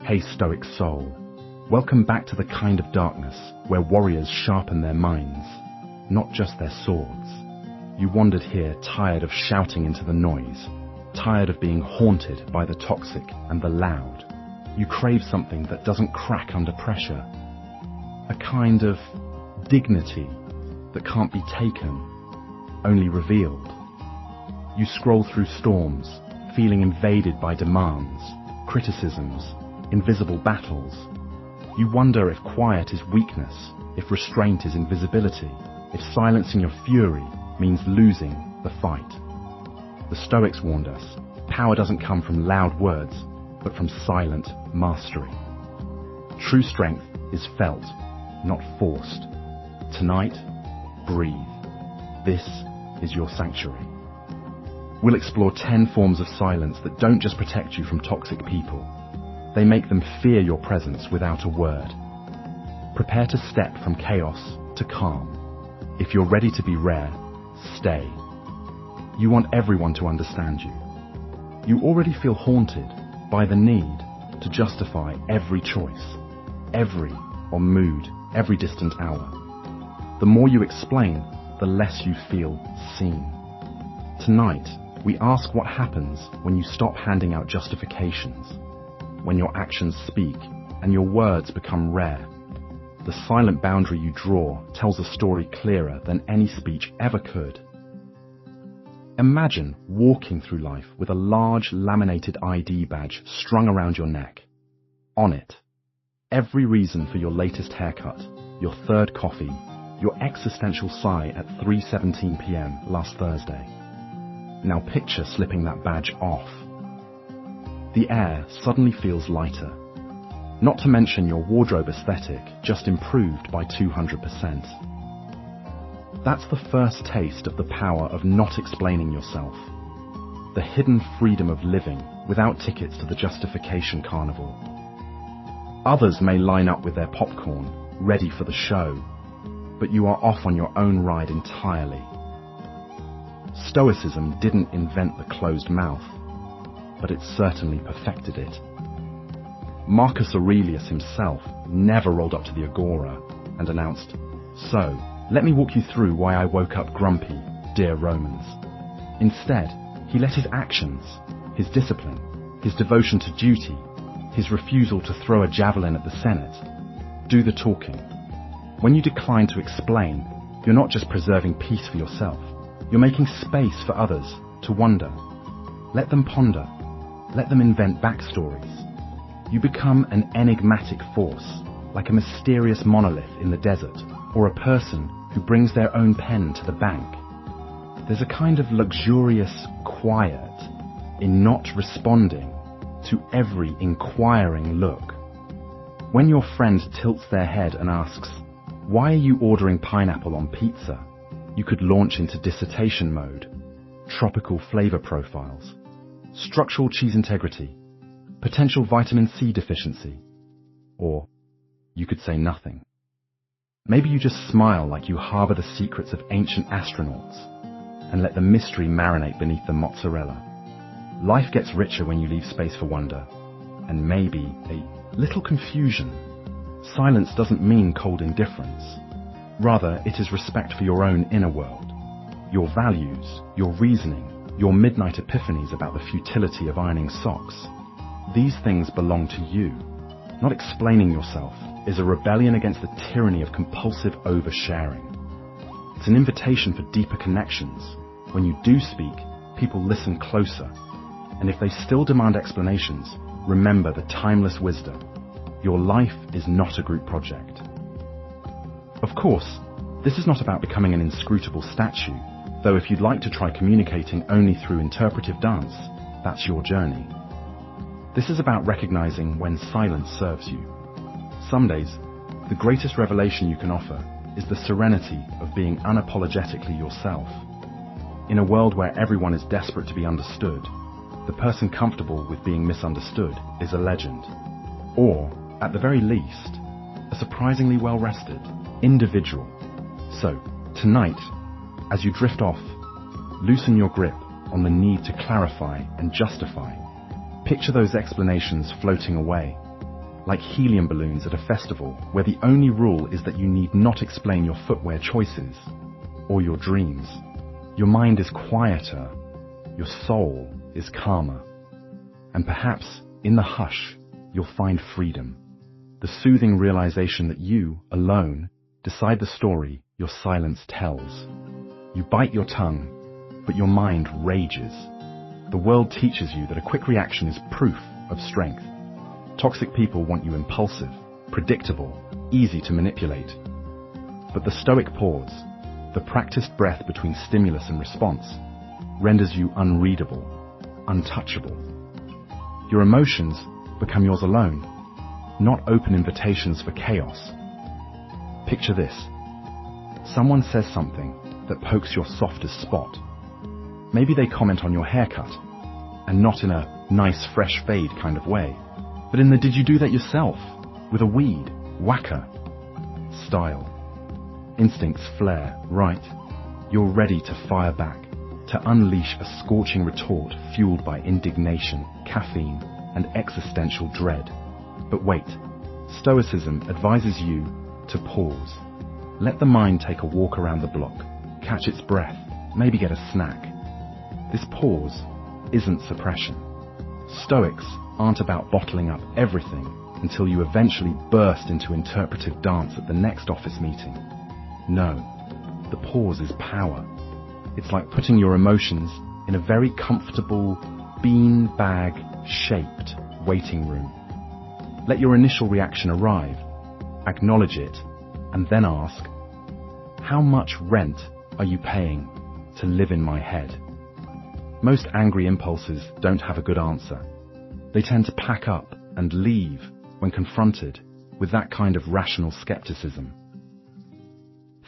Hey Stoic soul, welcome back to the kind of darkness where warriors sharpen their minds, not just their swords. You wandered here tired of shouting into the noise, tired of being haunted by the toxic and the loud. You crave something that doesn't crack under pressure, a kind of dignity that can't be taken, only revealed. You scroll through storms, feeling invaded by demands, criticisms, invisible battles. You wonder if quiet is weakness, if restraint is invisibility, if silencing your fury means losing the fight. The Stoics warned us, power doesn't come from loud words, but from silent mastery. True strength is felt, not forced. Tonight, breathe. This is your sanctuary. We'll explore 10 forms of silence that don't just protect you from toxic people. They make them fear your presence without a word. Prepare to step from chaos to calm. If you're ready to be rare, stay. You want everyone to understand you. You already feel haunted by the need to justify every choice, every mood, every distant hour. The more you explain, the less you feel seen. Tonight, we ask what happens when you stop handing out justifications, when your actions speak and your words become rare. The silent boundary you draw tells a story clearer than any speech ever could. Imagine walking through life with a large laminated ID badge strung around your neck. On it, every reason for your latest haircut, your third coffee, your existential sigh at 3:17 p.m. last Thursday. Now picture slipping that badge off. The air suddenly feels lighter. Not to mention your wardrobe aesthetic just improved by 200%. That's the first taste of the power of not explaining yourself. The hidden freedom of living without tickets to the justification carnival. Others may line up with their popcorn, ready for the show, but you are off on your own ride entirely. Stoicism didn't invent the closed mouth, but it certainly perfected it. Marcus Aurelius himself never rolled up to the agora and announced, "So, let me walk you through why I woke up grumpy, dear Romans." Instead, he let his actions, his discipline, his devotion to duty, his refusal to throw a javelin at the Senate, do the talking. When you decline to explain, you're not just preserving peace for yourself, you're making space for others to wonder. Let them ponder. Let them invent backstories. You become an enigmatic force, like a mysterious monolith in the desert, or a person who brings their own pen to the bank. There's a kind of luxurious quiet in not responding to every inquiring look. When your friend tilts their head and asks, "Why are you ordering pineapple on pizza?" you could launch into dissertation mode, tropical flavor profiles, structural cheese integrity, potential vitamin C deficiency, or you could say nothing. Maybe you just smile like you harbor the secrets of ancient astronauts and let the mystery marinate beneath the mozzarella. Life gets richer when you leave space for wonder, and maybe a little confusion. Silence doesn't mean cold indifference. Rather, it is respect for your own inner world, your values, your reasoning, your midnight epiphanies about the futility of ironing socks. These things belong to you. Not explaining yourself is a rebellion against the tyranny of compulsive oversharing. It's an invitation for deeper connections. When you do speak, people listen closer. And if they still demand explanations, remember the timeless wisdom. Your life is not a group project. Of course, this is not about becoming an inscrutable statue, though if you'd like to try communicating only through interpretive dance, that's your journey. This is about recognizing when silence serves you. Some days, the greatest revelation you can offer is the serenity of being unapologetically yourself. In a world where everyone is desperate to be understood, the person comfortable with being misunderstood is a legend. Or, at the very least, a surprisingly well-rested individual. So, tonight, as you drift off, loosen your grip on the need to clarify and justify. Picture those explanations floating away, like helium balloons at a festival where the only rule is that you need not explain your footwear choices or your dreams. Your mind is quieter, your soul is calmer, and perhaps in the hush you'll find freedom, the soothing realization that you, alone, decide the story your silence tells. You bite your tongue, but your mind rages. The world teaches you that a quick reaction is proof of strength. Toxic people want you impulsive, predictable, easy to manipulate. But the Stoic pause, the practiced breath between stimulus and response, renders you unreadable, untouchable. Your emotions become yours alone, not open invitations for chaos. Picture this. Someone says something that pokes your softest spot. Maybe they comment on your haircut, and not in a nice fresh fade kind of way, but in the did you do that yourself, with a weed, whacker style. Instincts flare, right? You're ready to fire back, to unleash a scorching retort fueled by indignation, caffeine, and existential dread. But wait, Stoicism advises you to pause. Let the mind take a walk around the block, catch its breath, maybe get a snack. This pause isn't suppression. Stoics aren't about bottling up everything until you eventually burst into interpretive dance at the next office meeting. No, the pause is power. It's like putting your emotions in a very comfortable, bean-bag-shaped waiting room. Let your initial reaction arrive, acknowledge it, and then ask, how much rent are you paying to live in my head? Most angry impulses don't have a good answer. They tend to pack up and leave when confronted with that kind of rational skepticism.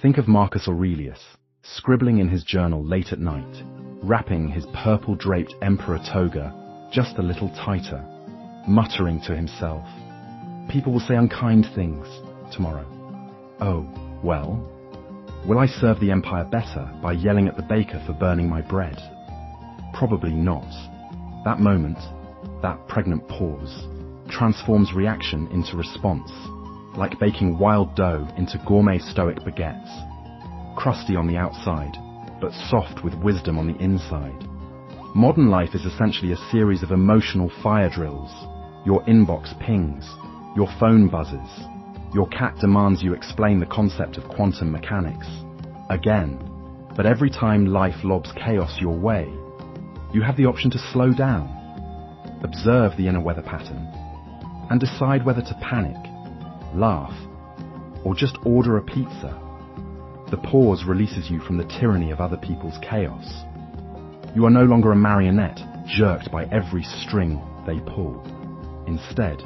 Think of Marcus Aurelius, scribbling in his journal late at night, wrapping his purple-draped emperor toga just a little tighter, muttering to himself, people will say unkind things tomorrow. Oh, well, will I serve the empire better by yelling at the baker for burning my bread? Probably not. That moment, that pregnant pause, transforms reaction into response, like baking wild dough into gourmet Stoic baguettes, crusty on the outside, but soft with wisdom on the inside. Modern life is essentially a series of emotional fire drills. Your inbox pings, your phone buzzes, your cat demands you explain the concept of quantum mechanics. Again, but every time life lobs chaos your way, you have the option to slow down, observe the inner weather pattern, and decide whether to panic, laugh, or just order a pizza. The pause releases you from the tyranny of other people's chaos. You are no longer a marionette jerked by every string they pull. Instead,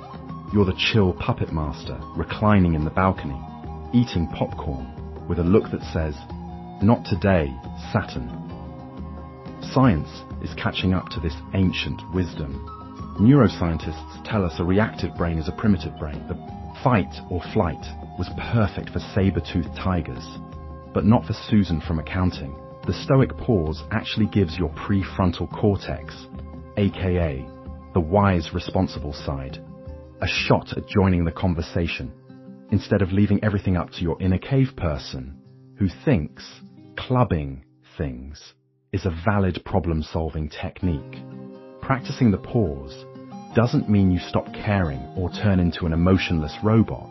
you're the chill puppet master reclining in the balcony, eating popcorn with a look that says, "Not today, Saturn." Science is catching up to this ancient wisdom. Neuroscientists tell us a reactive brain is a primitive brain. The fight or flight was perfect for saber-toothed tigers, but not for Susan from accounting. The Stoic pause actually gives your prefrontal cortex, aka the wise, responsible side, a shot at joining the conversation, instead of leaving everything up to your inner cave person, who thinks clubbing things is a valid problem-solving technique. Practicing the pause doesn't mean you stop caring or turn into an emotionless robot,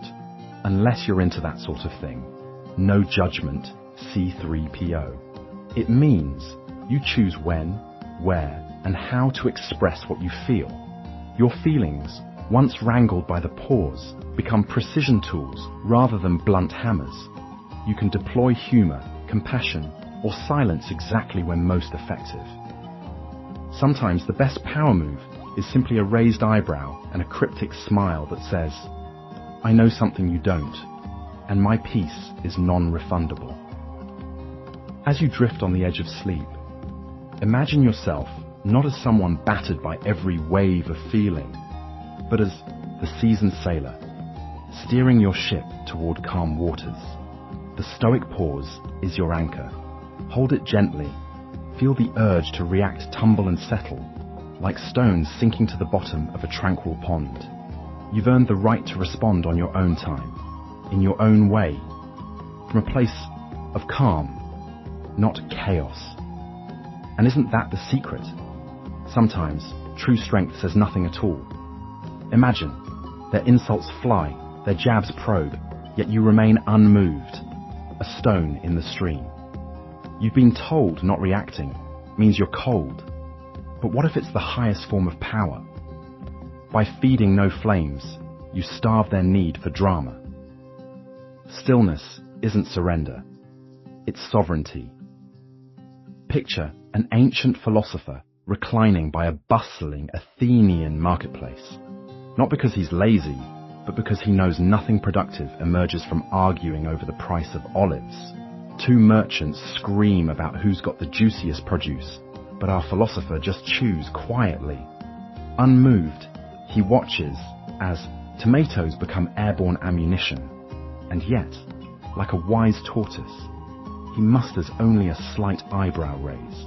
unless you're into that sort of thing. No judgment, C3PO. It means you choose when, where, and how to express what you feel. Your feelings, once wrangled by the pause, become precision tools rather than blunt hammers. You can deploy humor, compassion, or silence exactly when most effective. Sometimes the best power move is simply a raised eyebrow and a cryptic smile that says, "I know something you don't, and my peace is non-refundable." As you drift on the edge of sleep, imagine yourself not as someone battered by every wave of feeling, but as the seasoned sailor, steering your ship toward calm waters. The Stoic pause is your anchor. Hold it gently. Feel the urge to react, tumble and settle, like stones sinking to the bottom of a tranquil pond. You've earned the right to respond on your own time, in your own way, from a place of calm, not chaos. And isn't that the secret? Sometimes true strength says nothing at all. Imagine, their insults fly, their jabs probe, yet you remain unmoved, a stone in the stream. You've been told not reacting means you're cold. But what if it's the highest form of power? By feeding no flames, you starve their need for drama. Stillness isn't surrender, it's sovereignty. Picture an ancient philosopher reclining by a bustling Athenian marketplace, not because he's lazy, but because he knows nothing productive emerges from arguing over the price of olives. Two merchants scream about who's got the juiciest produce, but our philosopher just chews quietly. Unmoved, he watches as tomatoes become airborne ammunition, and yet, like a wise tortoise, he musters only a slight eyebrow raise.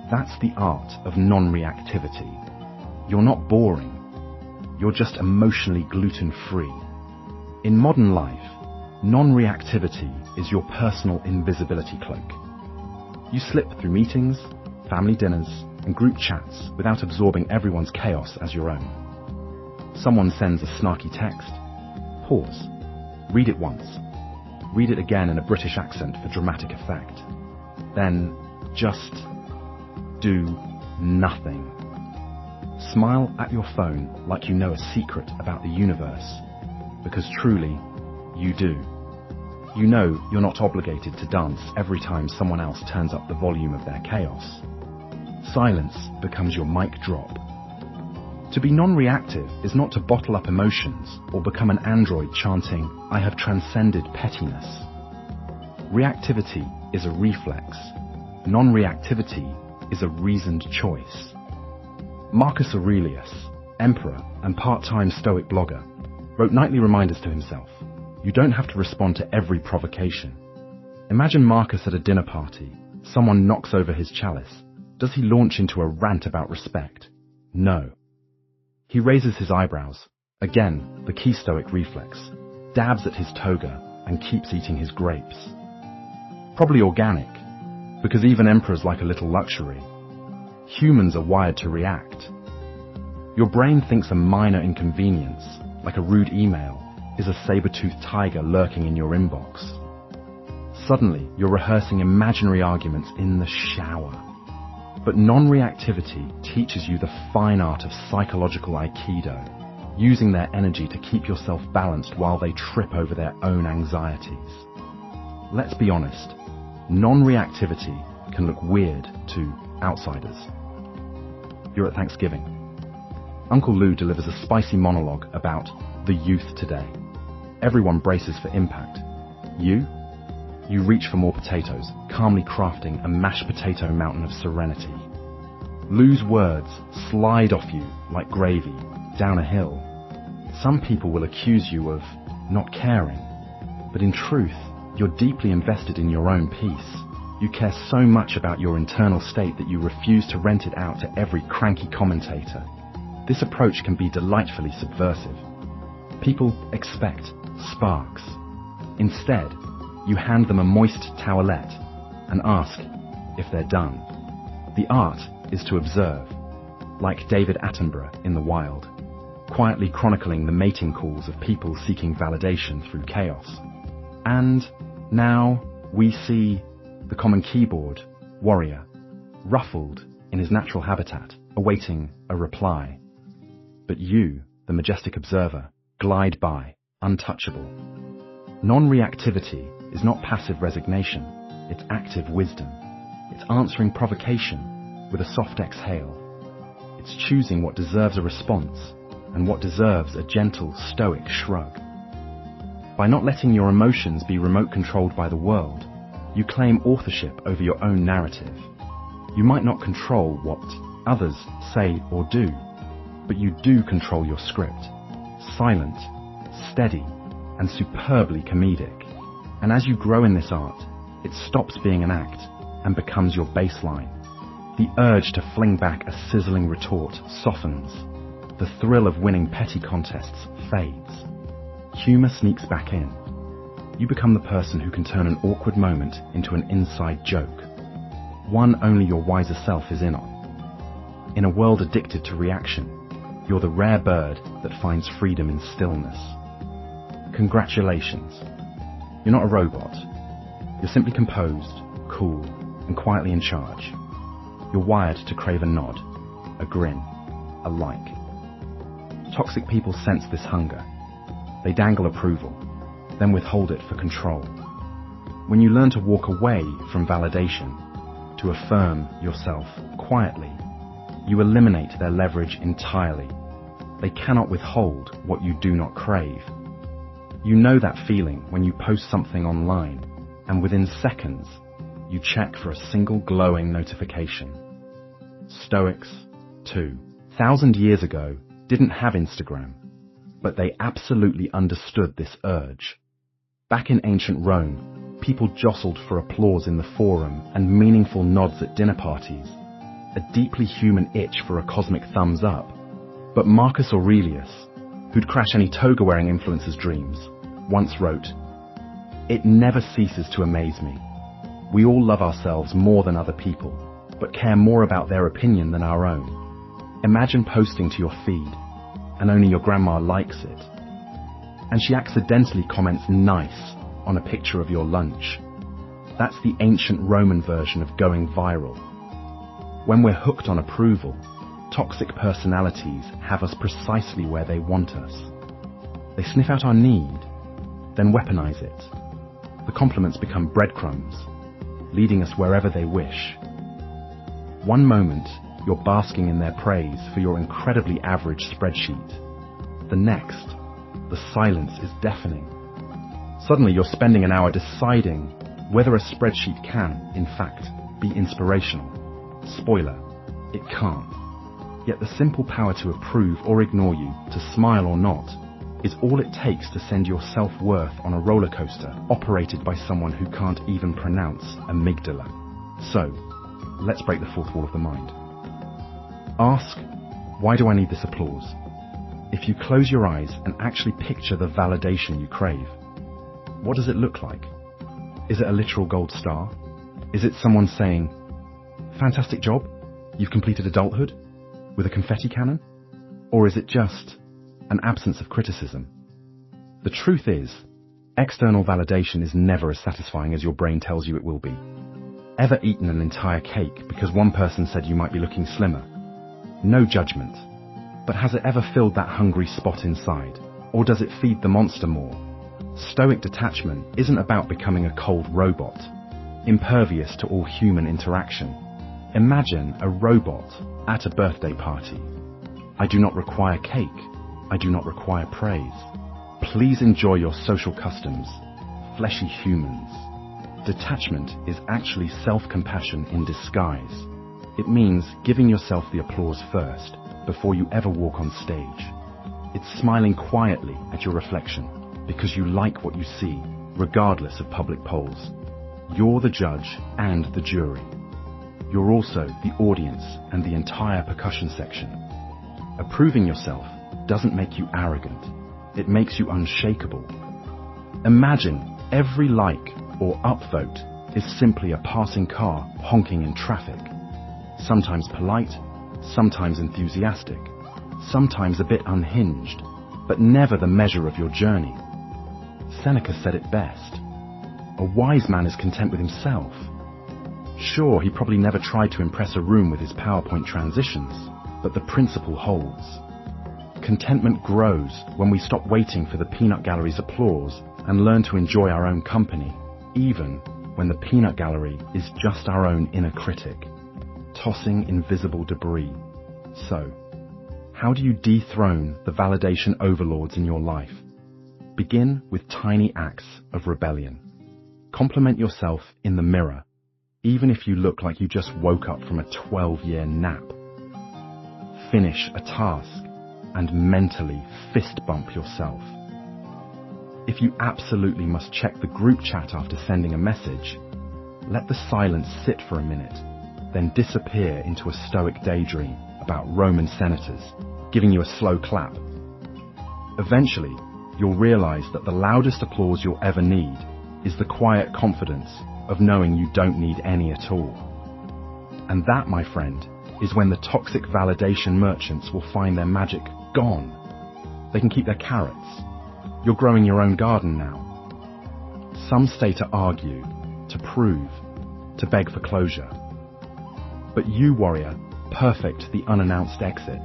That's the art of non-reactivity. You're not boring. You're just emotionally gluten-free. In modern life, non-reactivity is your personal invisibility cloak. You slip through meetings, family dinners, and group chats without absorbing everyone's chaos as your own. Someone sends a snarky text. Pause. Read it once. Read it again in a British accent for dramatic effect. Then just do nothing. Smile at your phone like you know a secret about the universe, because truly, you do. You know you're not obligated to dance every time someone else turns up the volume of their chaos. Silence becomes your mic drop. To be non-reactive is not to bottle up emotions or become an android chanting, "I have transcended pettiness." Reactivity is a reflex. Non-reactivity is a reasoned choice. Marcus Aurelius, emperor and part-time Stoic blogger, wrote nightly reminders to himself. You don't have to respond to every provocation. Imagine Marcus at a dinner party. Someone knocks over his chalice. Does he launch into a rant about respect? No. He raises his eyebrows, again the key Stoic reflex, dabs at his toga, and keeps eating his grapes. Probably organic, because even emperors like a little luxury. Humans are wired to react. Your brain thinks a minor inconvenience, like a rude email, is a saber-toothed tiger lurking in your inbox. Suddenly, you're rehearsing imaginary arguments in the shower. But non-reactivity teaches you the fine art of psychological aikido, using their energy to keep yourself balanced while they trip over their own anxieties. Let's be honest, non-reactivity can look weird to outsiders. You're at Thanksgiving. Uncle Lou delivers a spicy monologue about the youth today. Everyone braces for impact. You reach for more potatoes, calmly crafting a mashed potato mountain of serenity. Lou's words slide off you like gravy, down a hill. Some people will accuse you of not caring, but in truth, you're deeply invested in your own peace. You care so much about your internal state that you refuse to rent it out to every cranky commentator. This approach can be delightfully subversive. People expect sparks. Instead, you hand them a moist towelette and ask if they're done. The art is to observe, like David Attenborough in The Wild, quietly chronicling the mating calls of people seeking validation through chaos. And now we see the common keyboard warrior, ruffled in his natural habitat, awaiting a reply. But you, the majestic observer, glide by, untouchable. Non-reactivity is not passive resignation, it's active wisdom. It's answering provocation with a soft exhale. It's choosing what deserves a response and what deserves a gentle, stoic shrug. By not letting your emotions be remote-controlled by the world, you claim authorship over your own narrative. You might not control what others say or do, but you do control your script. Silent, steady, and superbly comedic. And as you grow in this art, it stops being an act and becomes your baseline. The urge to fling back a sizzling retort softens. the thrill of winning petty contests fades. Humor sneaks back in. You become the person who can turn an awkward moment into an inside joke, one only your wiser self is in on. In a world addicted to reaction, you're the rare bird that finds freedom in stillness. Congratulations. You're not a robot. You're simply composed, cool, and quietly in charge. You're wired to crave a nod, a grin, a like. Toxic people sense this hunger. They dangle approval, then withhold it for control. When you learn to walk away from validation, to affirm yourself quietly, you eliminate their leverage entirely. They cannot withhold what you do not crave. You know that feeling when you post something online, and within seconds, you check for a single glowing notification. Stoics, 2,000 years ago, didn't have Instagram, but they absolutely understood this urge. Back in ancient Rome, people jostled for applause in the forum and meaningful nods at dinner parties, a deeply human itch for a cosmic thumbs up. But Marcus Aurelius, who'd crash any toga-wearing influencer's dreams, once wrote, "It never ceases to amaze me. We all love ourselves more than other people, but care more about their opinion than our own. Imagine posting to your feed, and only your grandma likes it. And she accidentally comments nice on a picture of your lunch. That's the ancient Roman version of going viral. When we're hooked on approval, toxic personalities have us precisely where they want us. They sniff out our need, then weaponize it. The compliments become breadcrumbs, leading us wherever they wish. One moment, you're basking in their praise for your incredibly average spreadsheet. The next, the silence is deafening. Suddenly you're spending an hour deciding whether a spreadsheet can, in fact, be inspirational. Spoiler, it can't. Yet the simple power to approve or ignore you, to smile or not, is all it takes to send your self-worth on a roller coaster operated by someone who can't even pronounce amygdala. So, let's break the fourth wall of the mind. Ask, why do I need this applause? If you close your eyes and actually picture the validation you crave, what does it look like? Is it a literal gold star? Is it someone saying, "Fantastic job, you've completed adulthood," with a confetti cannon? Or is it just an absence of criticism? The truth is, external validation is never as satisfying as your brain tells you it will be. Ever eaten an entire cake because one person said you might be looking slimmer? No judgment. But has it ever filled that hungry spot inside? Or does it feed the monster more? Stoic detachment isn't about becoming a cold robot, impervious to all human interaction. Imagine a robot at a birthday party. I do not require cake. I do not require praise. Please enjoy your social customs, fleshy humans. Detachment is actually self-compassion in disguise. It means giving yourself the applause first, before you ever walk on stage. It's smiling quietly at your reflection, because you like what you see, regardless of public polls. You're the judge and the jury. You're also the audience and the entire percussion section. Approving yourself doesn't make you arrogant. It makes you unshakable. Imagine every like or upvote is simply a passing car honking in traffic. Sometimes polite, sometimes enthusiastic, sometimes a bit unhinged, but never the measure of your journey. Seneca said it best. A wise man is content with himself. Sure, he probably never tried to impress a room with his PowerPoint transitions, but the principle holds. Contentment grows when we stop waiting for the peanut gallery's applause and learn to enjoy our own company, even when the peanut gallery is just our own inner critic, tossing invisible debris. So, how do you dethrone the validation overlords in your life? Begin with tiny acts of rebellion. Compliment yourself in the mirror, even if you look like you just woke up from a 12-year nap. Finish a task and mentally fist bump yourself. If you absolutely must check the group chat after sending a message, let the silence sit for a minute, then disappear into a stoic daydream about Roman senators, giving you a slow clap. Eventually, you'll realize that the loudest applause you'll ever need is the quiet confidence of knowing you don't need any at all. And that, my friend, is when the toxic validation merchants will find their magic gone. They can keep their carrots. You're growing your own garden now. Some stay to argue, to prove, to beg for closure. But you, warrior, perfect the unannounced exit,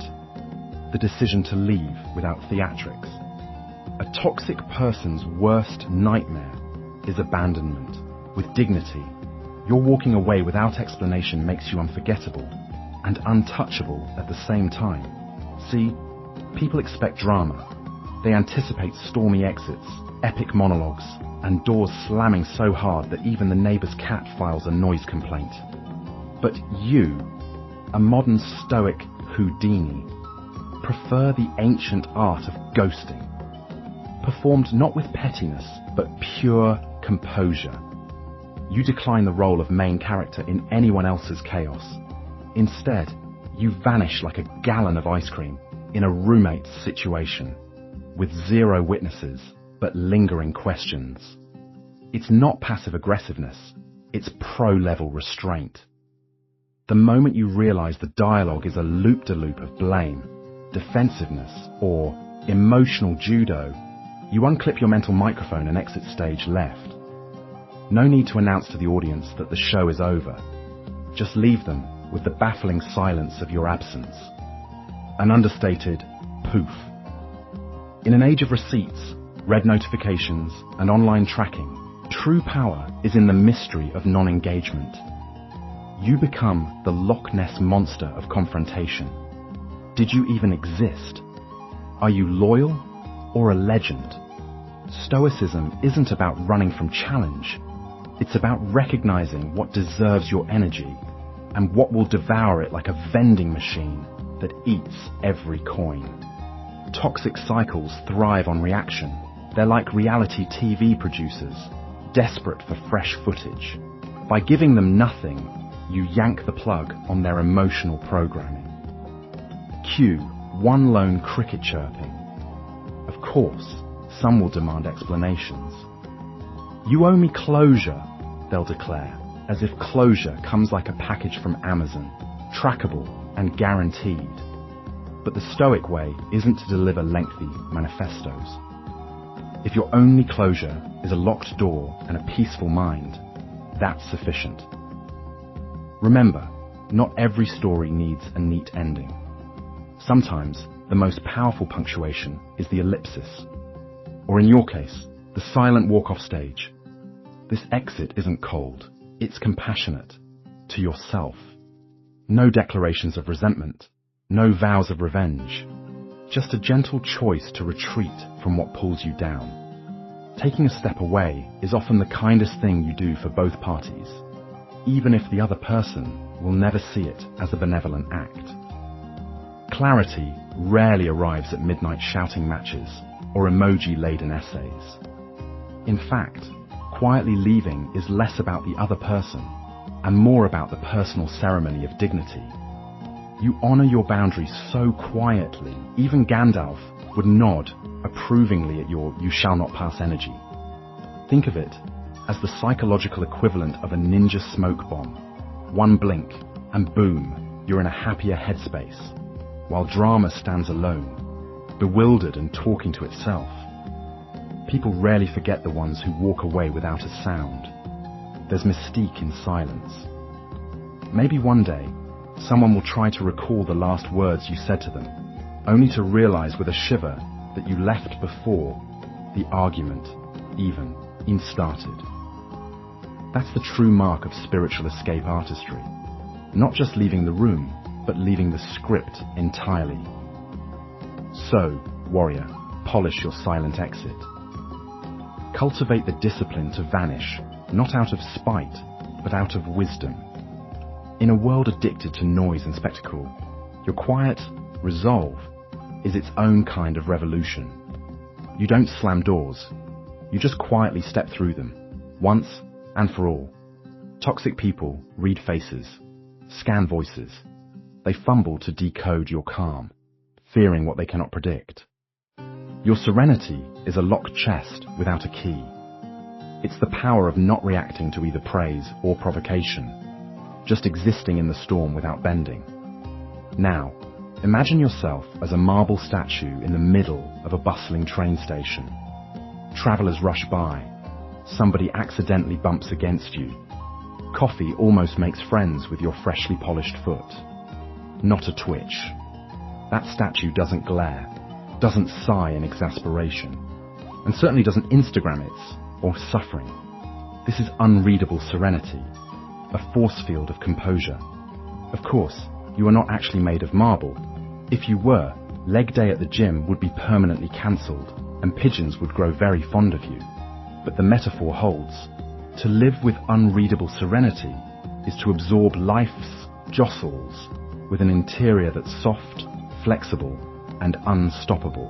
the decision to leave without theatrics. A toxic person's worst nightmare is abandonment. With dignity, your walking away without explanation makes you unforgettable and untouchable at the same time. See, people expect drama. They anticipate stormy exits, epic monologues, and doors slamming so hard that even the neighbor's cat files a noise complaint. But you, a modern Stoic Houdini, prefer the ancient art of ghosting, performed not with pettiness, but pure composure. You decline the role of main character in anyone else's chaos. Instead, you vanish like a gallon of ice cream in a roommate's situation, with zero witnesses, but lingering questions. It's not passive aggressiveness, it's pro-level restraint. The moment you realize the dialogue is a loop-de-loop of blame, defensiveness, or emotional judo, you unclip your mental microphone and exit stage left. No need to announce to the audience that the show is over. Just leave them with the baffling silence of your absence. An understated poof. In an age of receipts, red notifications, and online tracking, true power is in the mystery of non-engagement. You become the Loch Ness monster of confrontation. Did you even exist? Are you loyal or a legend? Stoicism isn't about running from challenge. It's about recognizing what deserves your energy and what will devour it like a vending machine that eats every coin. Toxic cycles thrive on reaction. They're like reality TV producers, desperate for fresh footage. By giving them nothing, you yank the plug on their emotional programming. Cue one lone cricket chirping. Of course, some will demand explanations. You owe me closure, they'll declare, as if closure comes like a package from Amazon, trackable and guaranteed. But the Stoic way isn't to deliver lengthy manifestos. If your only closure is a locked door and a peaceful mind, that's sufficient. Remember, not every story needs a neat ending. Sometimes, the most powerful punctuation is the ellipsis, or in your case, the silent walk off stage. This exit isn't cold, it's compassionate, to yourself. No declarations of resentment, no vows of revenge, just a gentle choice to retreat from what pulls you down. Taking a step away is often the kindest thing you do for both parties, even if the other person will never see it as a benevolent act. Clarity rarely arrives at midnight shouting matches or emoji-laden essays. In fact, quietly leaving is less about the other person and more about the personal ceremony of dignity. You honor your boundaries so quietly, even Gandalf would nod approvingly at your "you shall not pass" energy. Think of it as the psychological equivalent of a ninja smoke bomb. One blink, and boom, you're in a happier headspace, while drama stands alone, bewildered and talking to itself. People rarely forget the ones who walk away without a sound. There's mystique in silence. Maybe one day, someone will try to recall the last words you said to them, only to realize with a shiver that you left before the argument even started. That's the true mark of spiritual escape artistry. Not just leaving the room, but leaving the script entirely. So, warrior, polish your silent exit. Cultivate the discipline to vanish, not out of spite, but out of wisdom. In a world addicted to noise and spectacle, your quiet resolve is its own kind of revolution. You don't slam doors, you just quietly step through them, once and for all. Toxic people read faces, scan voices. They fumble to decode your calm. fearing what they cannot predict. Your serenity is a locked chest without a key. It's the power of not reacting to either praise or provocation, just existing in the storm without bending. Now, imagine yourself as a marble statue in the middle of a bustling train station. Travelers rush by. Somebody accidentally bumps against you. Coffee almost makes friends with your freshly polished foot. Not a twitch. That statue doesn't glare, doesn't sigh in exasperation, and certainly doesn't Instagram it or suffering. This is unreadable serenity, a force field of composure. Of course, you are not actually made of marble. If you were, leg day at the gym would be permanently cancelled, and pigeons would grow very fond of you. But the metaphor holds. To live with unreadable serenity is to absorb life's jostles with an interior that's soft, flexible, and unstoppable.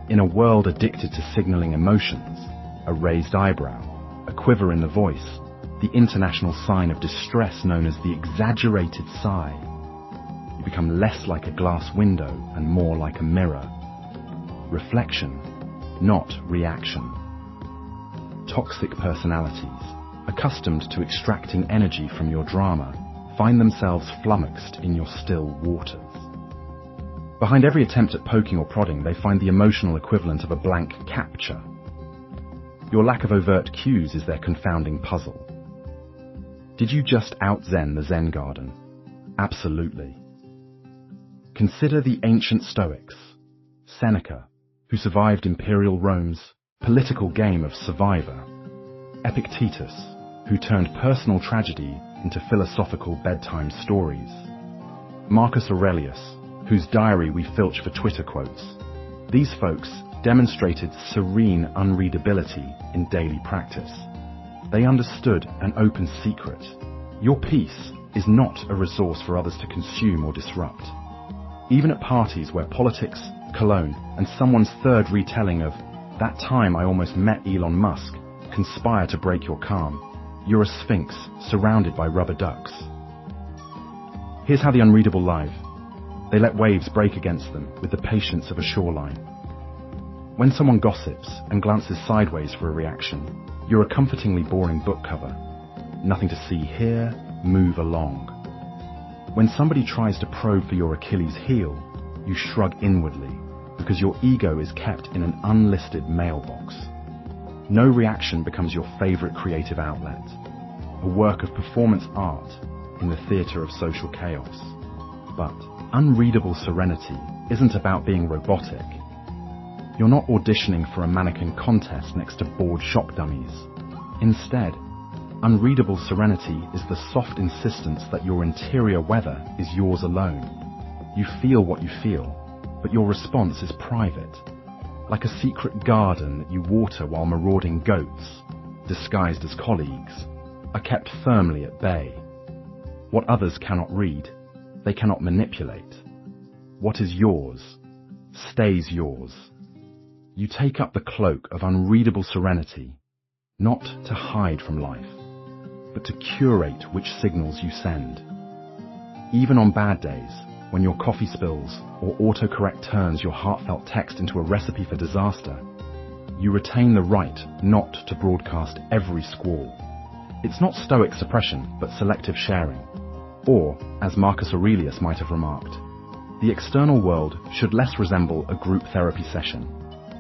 In a world addicted to signaling emotions, a raised eyebrow, a quiver in the voice, the international sign of distress known as the exaggerated sigh, you become less like a glass window and more like a mirror. Reflection, not reaction. Toxic personalities, accustomed to extracting energy from your drama, find themselves flummoxed in your still waters. Behind every attempt at poking or prodding, they find the emotional equivalent of a blank capture. Your lack of overt cues is their confounding puzzle. Did you just out-zen the Zen garden? Absolutely. Consider the ancient Stoics, Seneca, who survived imperial Rome's political game of survivor, Epictetus, who turned personal tragedy into philosophical bedtime stories, Marcus Aurelius, whose diary we filch for Twitter quotes. These folks demonstrated serene unreadability in daily practice. They understood an open secret. Your peace is not a resource for others to consume or disrupt. Even at parties where politics, cologne, and someone's third retelling of "that time I almost met Elon Musk" conspire to break your calm, you're a sphinx surrounded by rubber ducks. Here's how the unreadable live. They let waves break against them with the patience of a shoreline. When someone gossips and glances sideways for a reaction, you're a comfortingly boring book cover. Nothing to see here, move along. When somebody tries to probe for your Achilles heel, you shrug inwardly because your ego is kept in an unlisted mailbox. No reaction becomes your favorite creative outlet, a work of performance art in the theater of social chaos. But unreadable serenity isn't about being robotic. You're not auditioning for a mannequin contest next to bored shock dummies. Instead, unreadable serenity is the soft insistence that your interior weather is yours alone. You feel what you feel, but your response is private, like a secret garden that you water while marauding goats, disguised as colleagues, are kept firmly at bay. What others cannot read, they cannot manipulate. What is yours stays yours. You take up the cloak of unreadable serenity, not to hide from life, but to curate which signals you send. Even on bad days, when your coffee spills or autocorrect turns your heartfelt text into a recipe for disaster, you retain the right not to broadcast every squall. It's not stoic suppression, but selective sharing. Or, as Marcus Aurelius might have remarked, the external world should less resemble a group therapy session,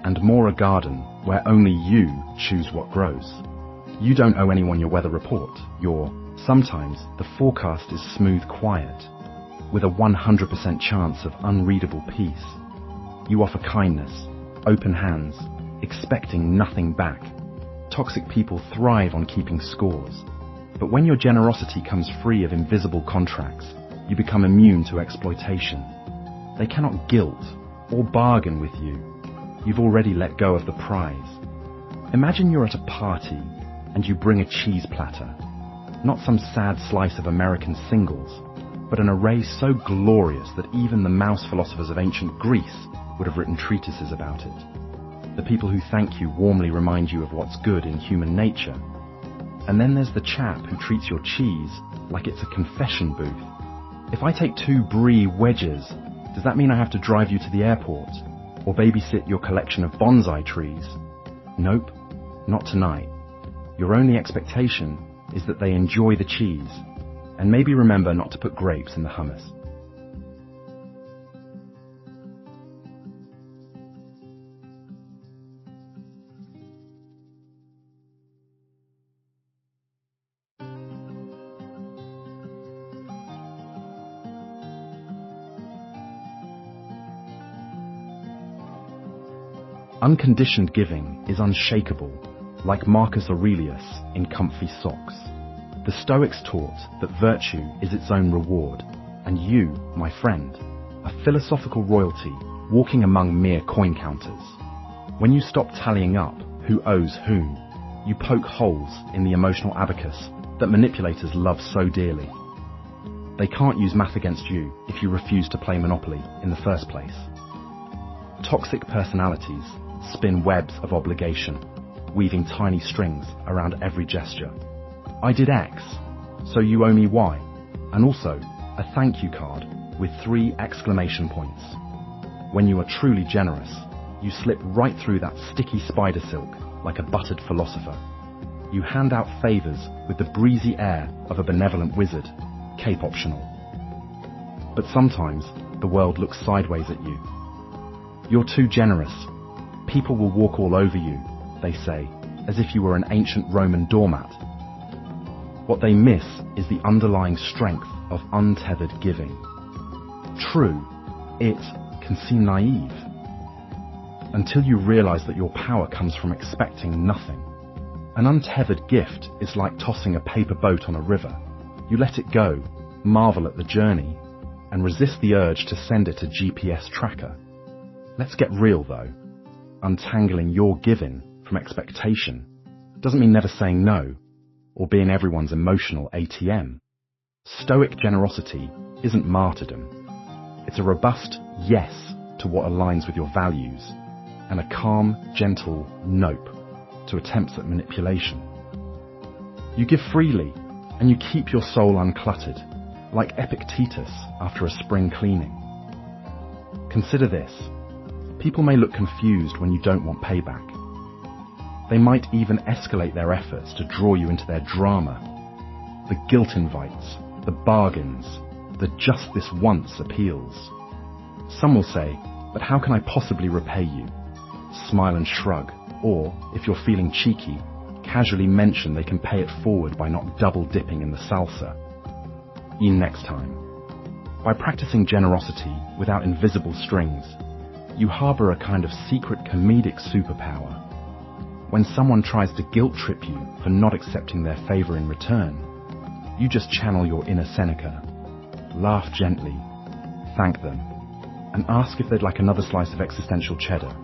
and more a garden where only you choose what grows. You don't owe anyone your weather report. Sometimes the forecast is smooth quiet, with a 100% chance of unreadable peace. You offer kindness, open hands, expecting nothing back. Toxic people thrive on keeping scores. But when your generosity comes free of invisible contracts, you become immune to exploitation. They cannot guilt or bargain with you. You've already let go of the prize. Imagine you're at a party and you bring a cheese platter. Not some sad slice of American singles, but an array so glorious that even the mouse philosophers of ancient Greece would have written treatises about it. The people who thank you warmly remind you of what's good in human nature. And then there's the chap who treats your cheese like it's a confession booth. If I take 2 brie wedges, Does that mean I have to drive you to the airport or babysit your collection of bonsai trees? Nope, not tonight. Your only expectation is that they enjoy the cheese, and maybe remember not to put grapes in the hummus. Unconditioned giving is unshakable, like Marcus Aurelius in Comfy Socks. The Stoics taught that virtue is its own reward, and you, my friend, are philosophical royalty walking among mere coin counters. When you stop tallying up who owes whom, you poke holes in the emotional abacus that manipulators love so dearly. They can't use math against you if you refuse to play Monopoly in the first place. Toxic personalities spin webs of obligation, weaving tiny strings around every gesture. I did X, so you owe me Y, and also a thank you card with 3 exclamation points. When you are truly generous, you slip right through that sticky spider silk like a buttered philosopher. You hand out favors with the breezy air of a benevolent wizard, cape optional. But sometimes the world looks sideways at you. You're too generous. People will walk all over you, they say, as if you were an ancient Roman doormat. What they miss is the underlying strength of untethered giving. True, it can seem naive, until you realize that your power comes from expecting nothing. An untethered gift is like tossing a paper boat on a river. You let it go, marvel at the journey, and resist the urge to send it a GPS tracker. Let's get real though. Untangling your giving from expectation doesn't mean never saying no or being everyone's emotional ATM. Stoic generosity isn't martyrdom. It's a robust yes to what aligns with your values and a calm, gentle nope to attempts at manipulation. You give freely and you keep your soul uncluttered, like Epictetus after a spring cleaning. Consider this. People may look confused when you don't want payback. They might even escalate their efforts to draw you into their drama. The guilt invites, the bargains, the just this once appeals. Some will say, but how can I possibly repay you? Smile and shrug, or, if you're feeling cheeky, casually mention they can pay it forward by not double dipping in the salsa. In next time. By practicing generosity without invisible strings, you harbor a kind of secret comedic superpower. When someone tries to guilt trip you for not accepting their favor in return, you just channel your inner Seneca, laugh gently, thank them, and ask if they'd like another slice of existential cheddar.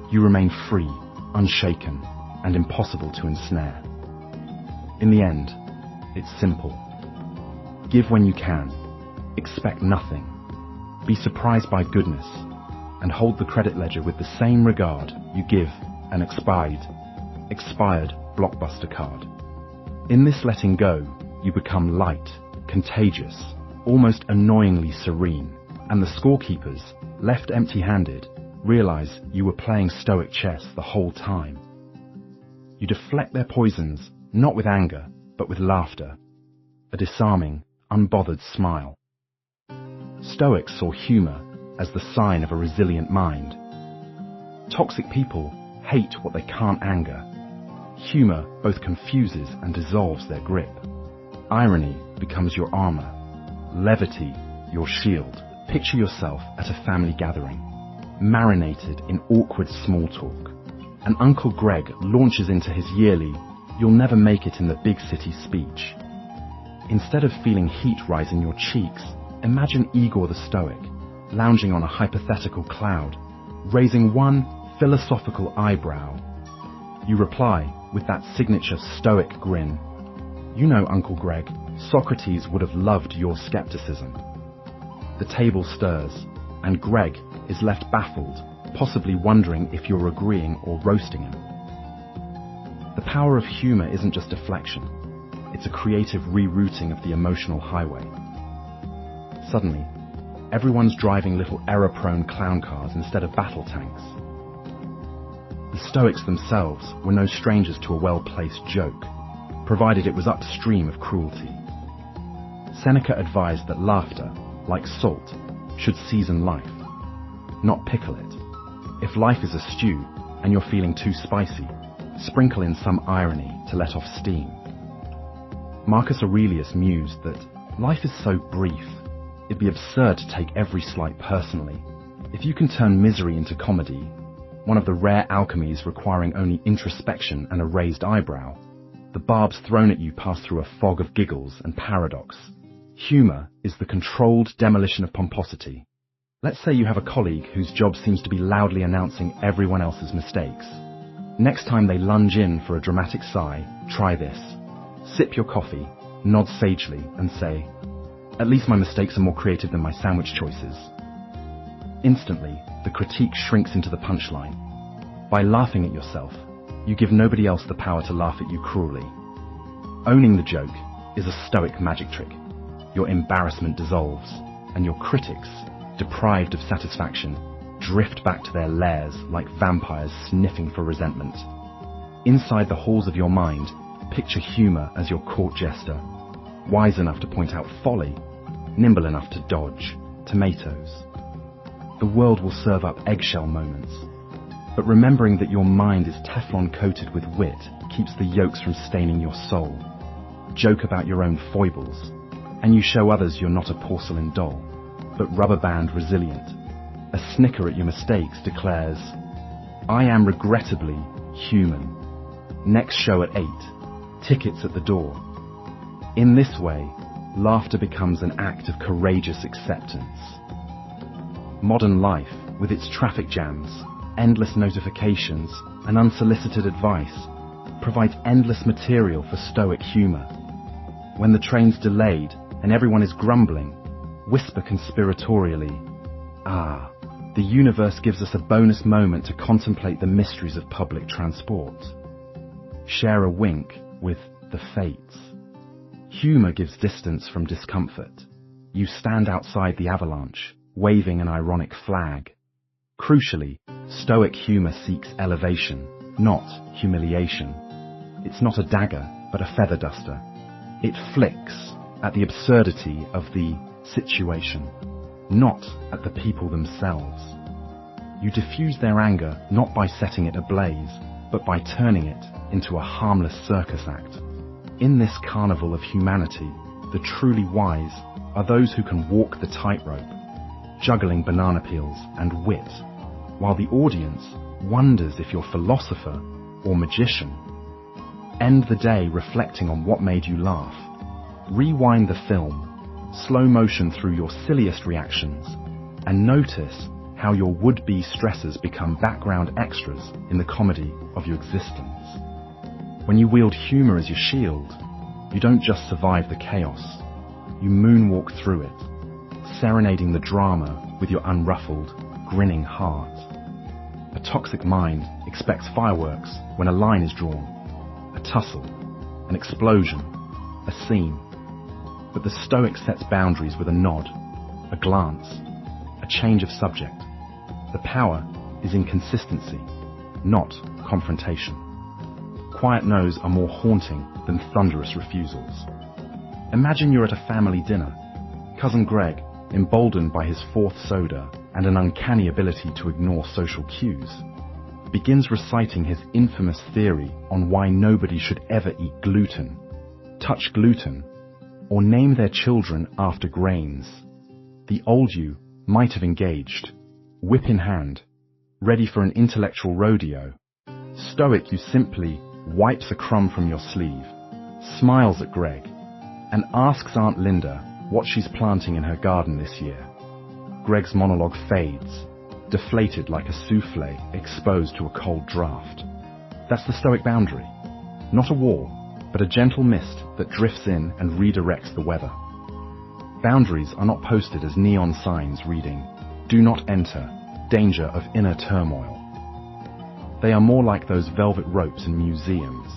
You remain free, unshaken, and impossible to ensnare. In the end, it's simple. Give when you can, expect nothing, be surprised by goodness, and hold the credit ledger with the same regard you give an expired Blockbuster card. In this letting go, you become light, contagious, almost annoyingly serene, and the scorekeepers, left empty-handed, realize you were playing Stoic chess the whole time. You deflect their poisons, not with anger, but with laughter, a disarming, unbothered smile. Stoics saw humor as the sign of a resilient mind. Toxic people hate what they can't anger. Humor both confuses and dissolves their grip. Irony becomes your armor, levity your shield. Picture yourself at a family gathering, marinated in awkward small talk, and Uncle Greg launches into his yearly, "You'll never make it in the big city" speech. Instead of feeling heat rise in your cheeks, imagine Igor the Stoic, lounging on a hypothetical cloud, raising one philosophical eyebrow. You reply with that signature Stoic grin. You know, Uncle Greg, Socrates would have loved your skepticism. The table stirs, and Greg is left baffled, possibly wondering if you're agreeing or roasting him. The power of humor isn't just deflection. It's a creative rerouting of the emotional highway. Suddenly, Everyone's driving little error-prone clown cars instead of battle tanks. The Stoics themselves were no strangers to a well-placed joke, provided it was upstream of cruelty. Seneca advised that laughter, like salt, should season life, not pickle it. If life is a stew and you're feeling too spicy, sprinkle in some irony to let off steam. Marcus Aurelius mused that life is so brief, it'd be absurd to take every slight personally. If you can turn misery into comedy, one of the rare alchemies requiring only introspection and a raised eyebrow, the barbs thrown at you pass through a fog of giggles and paradox. Humor is the controlled demolition of pomposity. Let's say you have a colleague whose job seems to be loudly announcing everyone else's mistakes. Next time they lunge in for a dramatic sigh, try this. Sip your coffee, nod sagely, and say, "At least my mistakes are more creative than my sandwich choices." Instantly, the critique shrinks into the punchline. By laughing at yourself, you give nobody else the power to laugh at you cruelly. Owning the joke is a Stoic magic trick. Your embarrassment dissolves, and your critics, deprived of satisfaction, drift back to their lairs like vampires sniffing for resentment. Inside the halls of your mind, picture humor as your court jester, wise enough to point out folly, nimble enough to dodge tomatoes. The world will serve up eggshell moments, but remembering that your mind is Teflon coated with wit keeps the yolks from staining your soul. Joke about your own foibles, and you show others you're not a porcelain doll, but rubber band resilient. A snicker at your mistakes declares, "I am regrettably human. Next show at 8, tickets at the door." In this way, laughter becomes an act of courageous acceptance. Modern life, with its traffic jams, endless notifications, and unsolicited advice, provides endless material for Stoic humor. When the train's delayed and everyone is grumbling, whisper conspiratorially, "Ah, the universe gives us a bonus moment to contemplate the mysteries of public transport." Share a wink with the fates. Humor gives distance from discomfort. You stand outside the avalanche, waving an ironic flag. Crucially, Stoic humor seeks elevation, not humiliation. It's not a dagger, but a feather duster. It flicks at the absurdity of the situation, not at the people themselves. You diffuse their anger not by setting it ablaze, but by turning it into a harmless circus act. In this carnival of humanity, the truly wise are those who can walk the tightrope, juggling banana peels and wit, while the audience wonders if you're philosopher or magician. End the day reflecting on what made you laugh. Rewind the film, slow motion through your silliest reactions, and notice how your would-be stressors become background extras in the comedy of your existence. When you wield humor as your shield, you don't just survive the chaos, you moonwalk through it, serenading the drama with your unruffled, grinning heart. A toxic mind expects fireworks when a line is drawn, a tussle, an explosion, a scene. But the Stoic sets boundaries with a nod, a glance, a change of subject. The power is in consistency, not confrontation. Quiet no's are more haunting than thunderous refusals. Imagine you're at a family dinner. Cousin Greg, emboldened by his fourth soda and an uncanny ability to ignore social cues, begins reciting his infamous theory on why nobody should ever eat gluten, touch gluten, or name their children after grains. The old you might have engaged, whip in hand, ready for an intellectual rodeo. Stoic you simply wipes a crumb from your sleeve, smiles at Greg, and asks Aunt Linda what she's planting in her garden this year. Greg's monologue fades, deflated like a souffle exposed to a cold draft. That's the Stoic boundary. Not a wall, but a gentle mist that drifts in and redirects the weather. Boundaries are not posted as neon signs reading, "Do not enter, danger of inner turmoil." They are more like those velvet ropes in museums,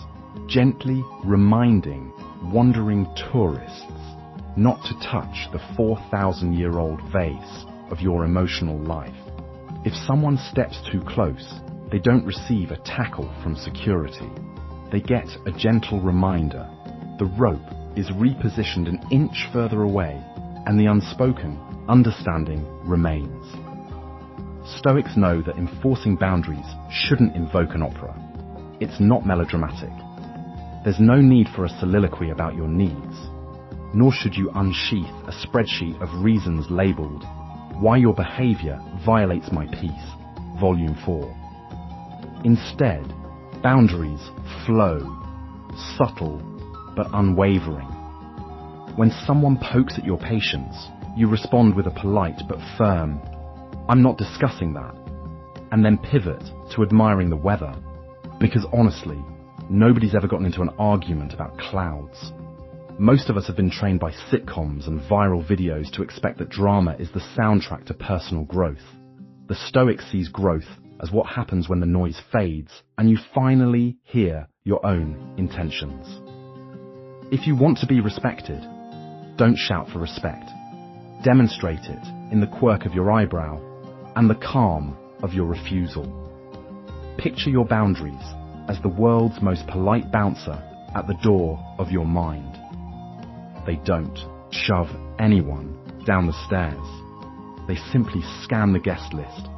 gently reminding wandering tourists, not to touch the 4,000-year-old vase of your emotional life. If someone steps too close, they don't receive a tackle from security. They get a gentle reminder. The rope is repositioned an inch further away, and the unspoken understanding remains. Stoics know that enforcing boundaries shouldn't invoke an opera. It's not melodramatic. There's no need for a soliloquy about your needs, nor should you unsheath a spreadsheet of reasons labeled "Why Your Behavior Violates My Peace," Volume 4. Instead, boundaries flow, subtle but unwavering. When someone pokes at your patience, you respond with a polite but firm, "I'm not discussing that," and then pivot to admiring the weather. Because honestly, nobody's ever gotten into an argument about clouds. Most of us have been trained by sitcoms and viral videos to expect that drama is the soundtrack to personal growth. The Stoic sees growth as what happens when the noise fades and you finally hear your own intentions. If you want to be respected, don't shout for respect. Demonstrate it in the quirk of your eyebrow and the calm of your refusal. Picture your boundaries as the world's most polite bouncer at the door of your mind. They don't shove anyone down the stairs. They simply scan the guest list,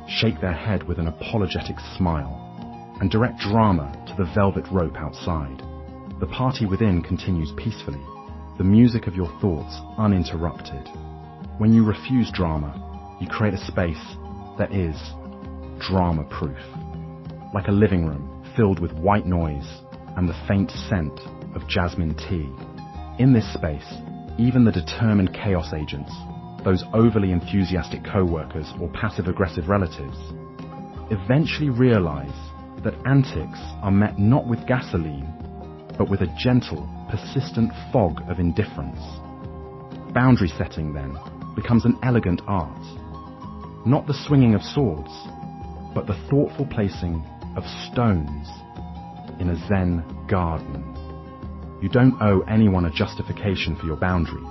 shake their head with an apologetic smile, and direct drama to the velvet rope outside. The party within continues peacefully, the music of your thoughts uninterrupted. When you refuse drama, you create a space that is drama-proof, like a living room filled with white noise and the faint scent of jasmine tea. In this space, even the determined chaos agents, those overly enthusiastic co-workers or passive-aggressive relatives, eventually realize that antics are met not with gasoline, but with a gentle, persistent fog of indifference. Boundary setting, then, becomes an elegant art. Not the swinging of swords, but the thoughtful placing of stones in a Zen garden. You don't owe anyone a justification for your boundaries.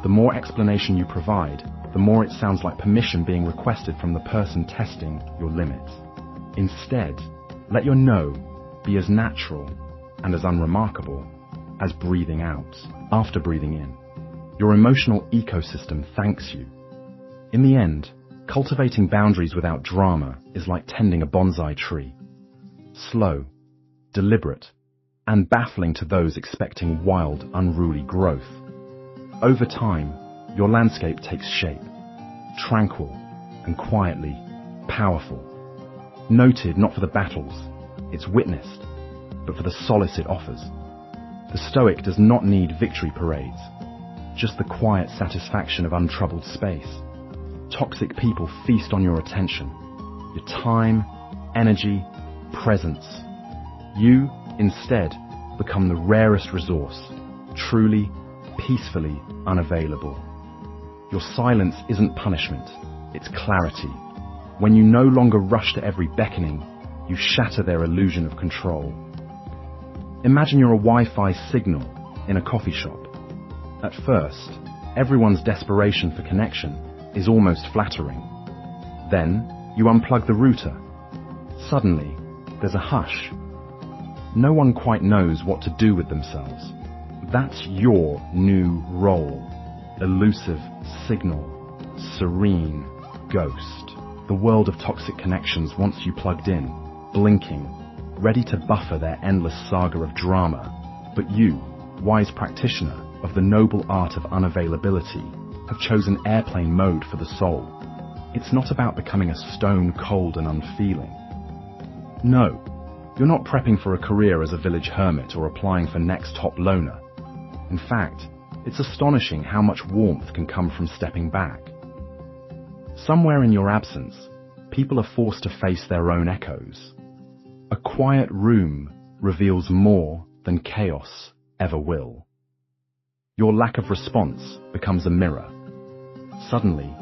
The more explanation you provide, the more it sounds like permission being requested from the person testing your limits. Instead, let your no be as natural and as unremarkable as breathing out after breathing in. Your emotional ecosystem thanks you. In the end, cultivating boundaries without drama is like tending a bonsai tree. Slow, deliberate, and baffling to those expecting wild, unruly growth. Over time, your landscape takes shape, tranquil and quietly powerful. Noted not for the battles it's witnessed, but for the solace it offers. The Stoic does not need victory parades, just the quiet satisfaction of untroubled space. Toxic people feast on your attention, your time, energy, presence. You, instead, become the rarest resource, truly, peacefully unavailable. Your silence isn't punishment, it's clarity. When you no longer rush to every beckoning, you shatter their illusion of control. Imagine you're a Wi-Fi signal in a coffee shop. At first, everyone's desperation for connection is almost flattering. Then, you unplug the router. Suddenly, there's a hush. No one quite knows what to do with themselves. That's your new role. Elusive signal. Serene ghost. The world of toxic connections wants you plugged in, blinking, ready to buffer their endless saga of drama. But you, wise practitioner of the noble art of unavailability, have chosen airplane mode for the soul. It's not about becoming a stone cold and unfeeling. No, you're not prepping for a career as a village hermit or applying for next top loner. In fact, it's astonishing how much warmth can come from stepping back. Somewhere in your absence, people are forced to face their own echoes. A quiet room reveals more than chaos ever will. Your lack of response becomes a mirror. Suddenly,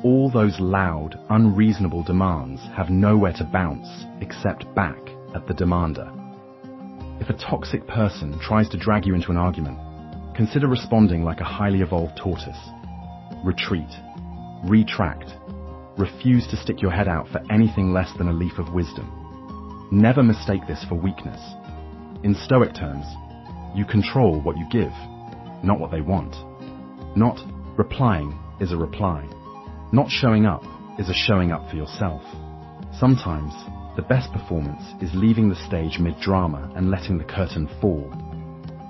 all those loud, unreasonable demands have nowhere to bounce except back at the demander. If a toxic person tries to drag you into an argument, Consider responding like a highly evolved tortoise. Retreat, retract, refuse to stick your head out for anything less than a leaf of wisdom. Never mistake this for weakness. In Stoic terms, you control what you give, not what they want. Not replying is a reply. Not showing up is a showing up for yourself. Sometimes, the best performance is leaving the stage mid-drama and letting the curtain fall.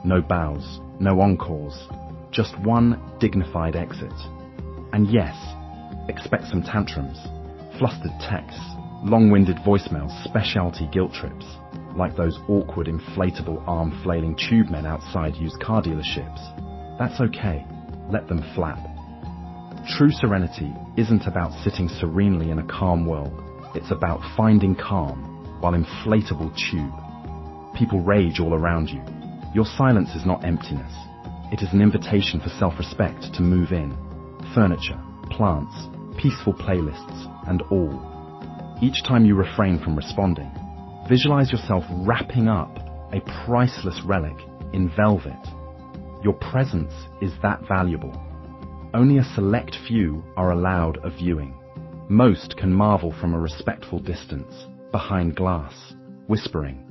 No bows, no encores, just one dignified exit. And yes, expect some tantrums, flustered texts, long-winded voicemails, specialty guilt trips, like those awkward inflatable arm-flailing tube men outside used car dealerships. That's okay, let them flap. True serenity isn't about sitting serenely in a calm world, it's about finding calm while inflatable tube. People rage all around you. Your silence is not emptiness. It is an invitation for self-respect to move in. Furniture, plants, peaceful playlists, and all. Each time you refrain from responding, visualize yourself wrapping up a priceless relic in velvet. Your presence is that valuable. Only a select few are allowed a viewing. Most can marvel from a respectful distance, behind glass, whispering.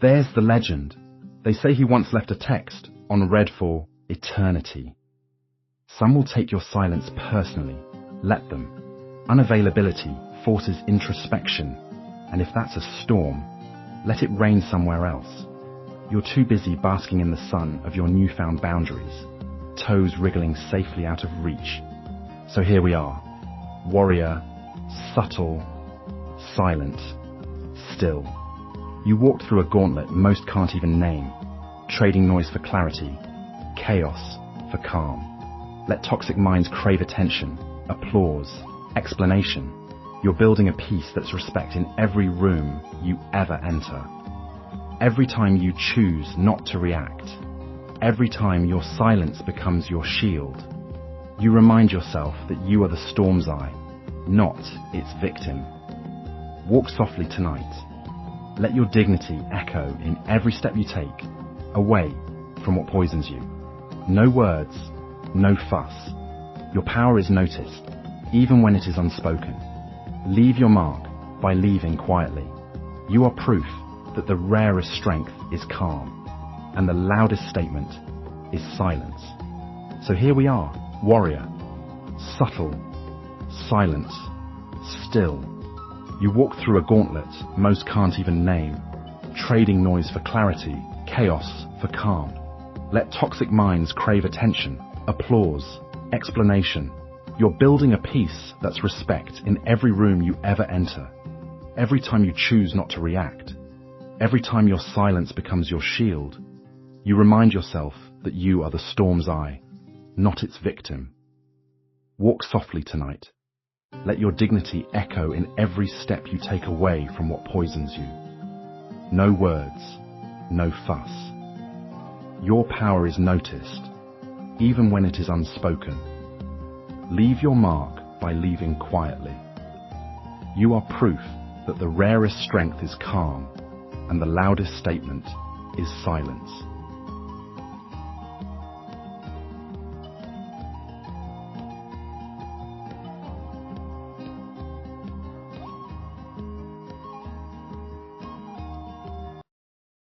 There's the legend. They say he once left a text on red for eternity. Some will take your silence personally. Let them. Unavailability forces introspection, and if that's a storm, let it rain somewhere else. You're too busy basking in the sun of your newfound boundaries, toes wriggling safely out of reach. So here we are, warrior, subtle, silent, still. You walked through a gauntlet most can't even name, trading noise for clarity, chaos for calm. Let toxic minds crave attention, applause, explanation. You're building a peace that's respect in every room you ever enter. Every time you choose not to react, every time your silence becomes your shield, you remind yourself that you are the storm's eye, not its victim. Walk softly tonight. Let your dignity echo in every step you take, away from what poisons you. No words, no fuss. Your power is noticed, even when it is unspoken. Leave your mark by leaving quietly. You are proof that the rarest strength is calm, and the loudest statement is silence. So here we are, warrior, subtle, silent, still. You walk through a gauntlet most can't even name, trading noise for clarity, chaos for calm. Let toxic minds crave attention, applause, explanation. You're building a peace that's respect in every room you ever enter. Every time you choose not to react, every time your silence becomes your shield, you remind yourself that you are the storm's eye, not its victim. Walk softly tonight. Let your dignity echo in every step you take away from what poisons you. No words, no fuss. Your power is noticed, even when it is unspoken. Leave your mark by leaving quietly. You are proof that the rarest strength is calm, and the loudest statement is silence.